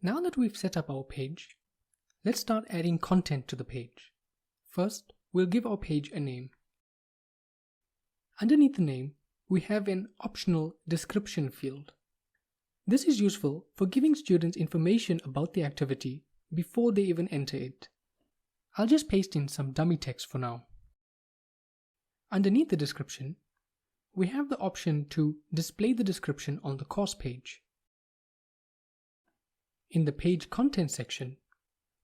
Now that we've set up our page, let's start adding content to the page. First, we'll give our page a name. Underneath the name, we have an optional description field. This is useful for giving students information about the activity before they even enter it. I'll just paste in some dummy text for now. Underneath the description, we have the option to display the description on the course page. In the page content section,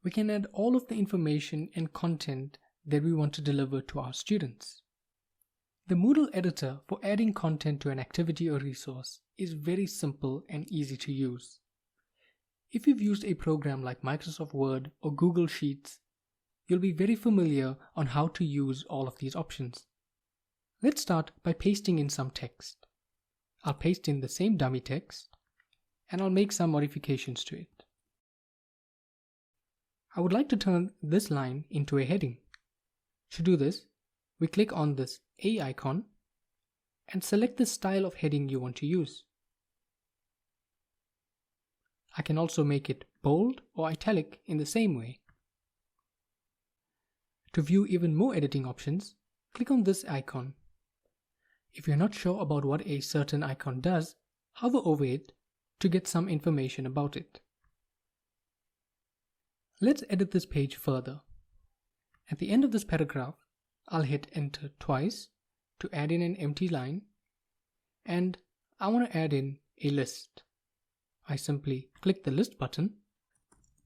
we can add all of the information and content that we want to deliver to our students. The Moodle editor for adding content to an activity or resource is very simple and easy to use. If you've used a program like Microsoft Word or Google Sheets, you'll be very familiar on how to use all of these options. Let's start by pasting in some text. I'll paste in the same dummy text and I'll make some modifications to it. I would like to turn this line into a heading. To do this, we click on this A icon and select the style of heading you want to use. I can also make it bold or italic in the same way. To view even more editing options, click on this icon. If you're not sure about what a certain icon does, hover over it to get some information about it. Let's edit this page further. At the end of this paragraph, I'll hit enter twice to add in an empty line, and I want to add in a list. I simply click the list button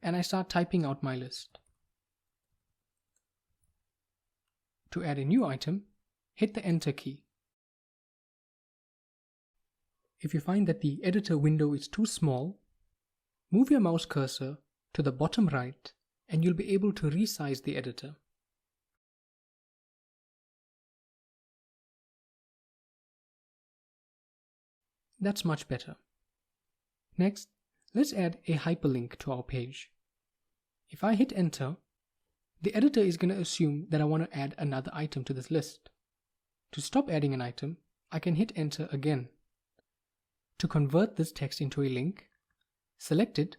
and I start typing out my list. To add a new item, hit the enter key. If you find that the editor window is too small, move your mouse cursor to the bottom right and you'll be able to resize the editor. That's much better. Next, let's add a hyperlink to our page. If I hit enter, the editor is going to assume that I want to add another item to this list. To stop adding an item, I can hit enter again. To convert this text into a link, select it,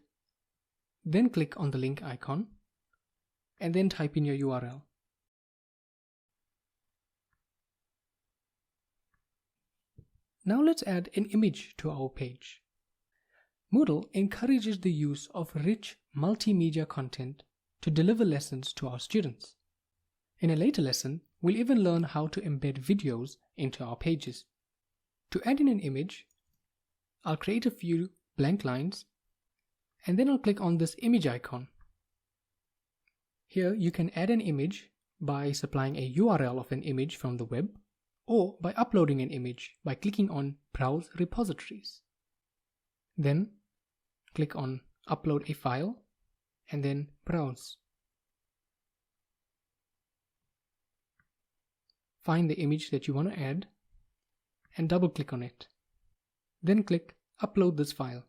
then click on the link icon, and then type in your URL. Now let's add an image to our page. Moodle encourages the use of rich multimedia content to deliver lessons to our students. In a later lesson, we'll even learn how to embed videos into our pages. To add in an image, I'll create a few blank lines and then I'll click on this image icon. Here you can add an image by supplying a URL of an image from the web or by uploading an image by clicking on Browse Repositories. Then click on Upload a file and then Browse. Find the image that you want to add and double click on it. Then click Upload this file.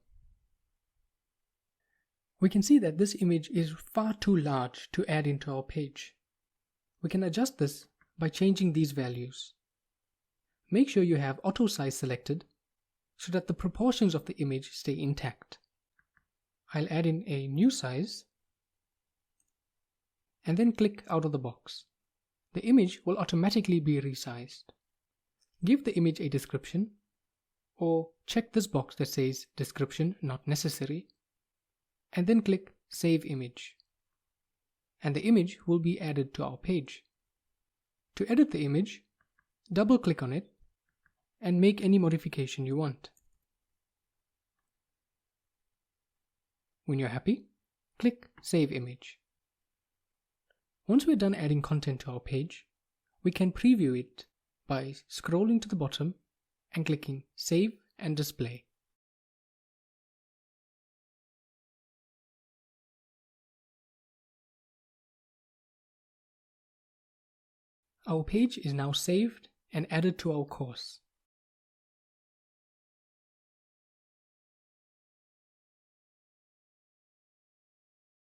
We can see that this image is far too large to add into our page. We can adjust this by changing these values. Make sure you have auto size selected so that the proportions of the image stay intact. I'll add in a new size and then click out of the box. The image will automatically be resized. Give the image a description or check this box that says description not necessary and then click Save Image. And the image will be added to our page. To edit the image, double click on it and make any modification you want. When you're happy, click Save Image. Once we're done adding content to our page, we can preview it by scrolling to the bottom and clicking Save and Display. Our page is now saved and added to our course.